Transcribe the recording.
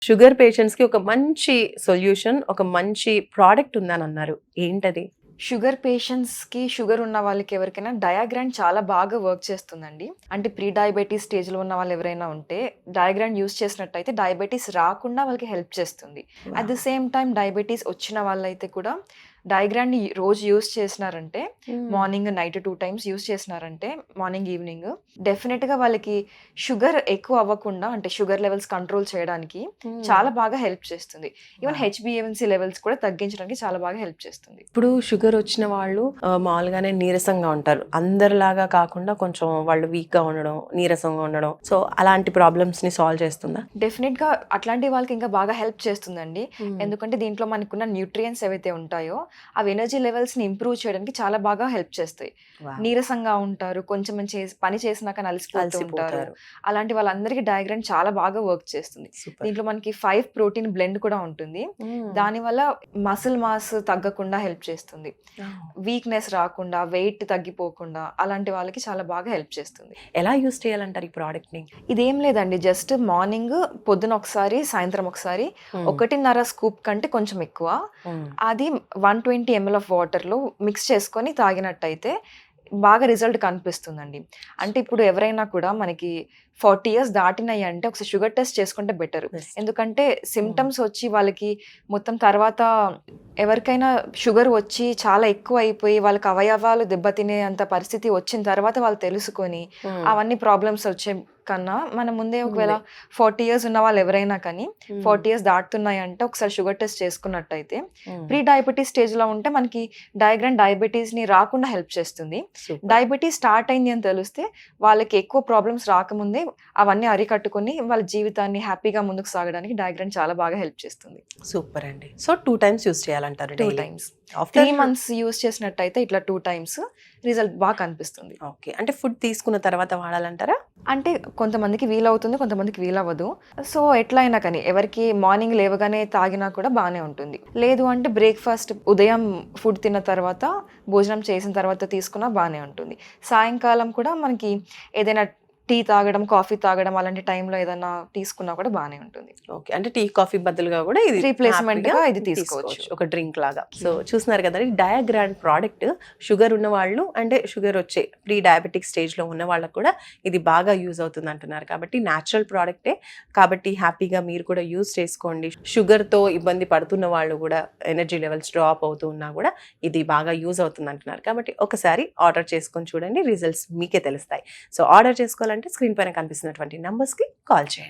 Sugar పేషెంట్స్‌కి ఒక మంచి సొల్యూషన్, ఒక మంచి ప్రొడక్ట్ ఉందని అన్నారు. ఏంటది? షుగర్ పేషెంట్స్‌కి షుగర్ ఉన్న వాళ్ళకి ఎవరికైనా డయాగ్రాండ్ చాలా బాగా వర్క్ చేస్తుందండి. అంటే ప్రీ డయాబెటిస్ స్టేజ్‌లో ఉన్న వాళ్ళు ఎవరైనా ఉంటే డయాగ్రాండ్ యూజ్ చేసినట్టయితే డయాబెటిస్ రాకుండా వాళ్ళకి హెల్ప్ చేస్తుంది. At the same time diabetes వచ్చిన వాళ్ళైతే కూడా డయాగ్రాండ్‌ని రోజు యూజ్ చేసినారంటే మార్నింగ్, నైట్ 2 టైమ్స్ యూజ్ చేసినారంటే మార్నింగ్, ఈవినింగ్ డెఫినిట్‌గా వాళ్ళకి షుగర్ ఎక్కువ అవ్వకుండా అంటే షుగర్ లెవెల్స్ కంట్రోల్ చేయడానికి చాలా బాగా హెల్ప్ చేస్తుంది. ఈవెన్ హెచ్‌బీఏవన్సీ లెవెల్స్ కూడా తగ్గించడానికి చాలా బాగా హెల్ప్ చేస్తుంది. ఇప్పుడు షుగర్ వచ్చిన వాళ్ళు మామూలుగానే నీరసంగా ఉంటారు. అందరిలాగా కాకుండా కొంచెం వాళ్ళు వీక్‌గా ఉండడం, నీరసంగా ఉండడం. సో, అలాంటి ప్రాబ్లమ్స్‌ని సాల్వ్ చేస్తుందా? డెఫినిట్‌గా అట్లాంటి వాళ్ళకి ఇంకా బాగా హెల్ప్ చేస్తుందండి. ఎందుకంటే దీంట్లో మనకున్న న్యూట్రియంట్స్ ఏవైతే ఉంటాయో అవి ఎనర్జీ లెవెల్స్‌ని ఇంప్రూవ్ చేయడానికి చాలా బాగా హెల్ప్ చేస్తాయి. వావ్! నీరసంగా ఉంటారు. కొంచెం పని చేసినాక అలసిపోతూ ఉంటారు. అలసిపోతారు. అలాంటి వాళ్ళందరికీ డయాగ్రామ్ చాలా బాగా వర్క్ చేస్తుంది. సూపర్. దీంట్లో మనకి 5 ప్రోటీన్ బ్లెండ్ కూడా ఉంటుంది. దానివల్ల మసిల్ మాస్ తగ్గకుండా హెల్ప్ చేస్తుంది. వీక్‌నెస్ రాకుండా, వెయిట్ తగ్గిపోకుండా అలాంటి వాళ్ళకి చాలా బాగా హెల్ప్ చేస్తుంది. ఎలా యూజ్ చేయాలంటారు ఈ ప్రొడక్ట్‌ని? ఇదేం లేదండి. జస్ట్ మార్నింగ్ పొద్దున ఒకసారి, సాయంత్రం ఒకసారి 1.5 స్కూప్ కంటే కొంచెం ఎక్కువ. అది 120 ఎంఎల్ ఆఫ్ వాటర్‌లో మిక్స్ చేసుకొని తాగినట్టయితే బాగా రిజల్ట్ కనిపిస్తుందండి. అంటే ఇప్పుడు ఎవరైనా కూడా మనకి 40 ఇయర్స్ దాటినాయి అంటే ఒకసారి షుగర్ టెస్ట్ చేసుకుంటే బెటర్. బెస్ట్. ఎందుకంటే సిమ్టమ్స్ వచ్చి వాళ్ళకి మొత్తం తర్వాత ఎవరికైనా షుగర్ వచ్చి చాలా ఎక్కువ అయిపోయి వాళ్ళకి అవయవాలు దెబ్బతినేంత పరిస్థితి వచ్చిన తర్వాత వాళ్ళు తెలుసుకొని అవన్నీ ప్రాబ్లమ్స్ వచ్చే కన్నా మనం ముందే ఒకవేళ 40 ఇయర్స్ ఉన్న వాళ్ళు ఎవరైనా కానీ 40 ఇయర్స్ దాటుతున్నాయంటే ఒకసారి షుగర్ టెస్ట్ చేసుకున్నట్టయితే ప్రీ డయాబెటీస్ స్టేజ్‌లో ఉంటే మనకి డయాబెటీస్‌ని రాకుండా హెల్ప్ చేస్తుంది. డయాబెటీస్ స్టార్ట్ అయింది అని తెలిస్తే వాళ్ళకి ఎక్కువ ప్రాబ్లమ్స్ రాకముందే అవన్నీ అరికట్టుకొని వాళ్ళ జీవితాన్ని హ్యాపీగా ముందుకు సాగడానికి డయాగ్రామ్ చాలా బాగా హెల్ప్ చేస్తుంది. సూపర్ అండి. సో 2 టైమ్స్ యూజ్ చేయాలంటారు 2 daily. Times. After 3 months use చేసినట్టయితే ఇట్లా 2 టైమ్స్ రిజల్ట్ బాగా కనిపిస్తుంది. ఓకే. అంటే ఫుడ్ తీసుకున్న తర్వాత వాడాలంటారా? అంటే కొంతమందికి వీలవుతుంది, కొంతమందికి వీలవ్వదు. సో, ఎట్లా అయినా కానీ ఎవరికి మార్నింగ్ లేవగానే తాగినా కూడా బానే ఉంటుంది. లేదు అంటే బ్రేక్‌ఫాస్ట్ ఉదయం ఫుడ్ తిన్న తర్వాత, భోజనం చేసిన తర్వాత తీసుకున్నా బానే ఉంటుంది. సాయంకాలం కూడా మనకి ఏదైనా టీ తాగడం, కాఫీ తాగడం అలాంటి టైంలో ఏదన్నా తీసుకున్నా కూడా బానే ఉంటుంది. ఓకే. అంటే టీ, కాఫీ బదులుగా కూడా ఇది రీప్లేస్‌మెంట్‌గా హ్యాపీగా ఇది తీసుకోవచ్చు. ఒక డ్రింక్ లాగా. సో చూస్తున్నారు కదండీ డయాగ్రాండ్ ప్రోడక్ట్ షుగర్ ఉన్న వాళ్ళు అంటే షుగర్ వచ్చే ప్రీ డయాబెటిక్ స్టేజ్‌లో ఉన్న వాళ్ళకి కూడా ఇది బాగా యూజ్ అవుతుంది అంటున్నారు. కాబట్టి న్యాచురల్ ప్రోడక్టే. కాబట్టి హ్యాపీగా మీరు కూడా యూజ్ చేసుకోండి. షుగర్‌తో ఇబ్బంది పడుతున్న వాళ్ళు కూడా ఎనర్జీ లెవెల్స్ డ్రాప్ అవుతూ ఉన్నా కూడా ఇది బాగా యూజ్ అవుతుంది అంటున్నారు. కాబట్టి ఒకసారి ఆర్డర్ చేసుకొని చూడండి. రిజల్ట్స్ మీకే తెలుస్తాయి. సో ఆర్డర్ చేసుకోవాలంటే స్క్రీన్ పైన కనిపిస్తున్నటువంటి నంబర్స్‌కి కాల్ చేయండి.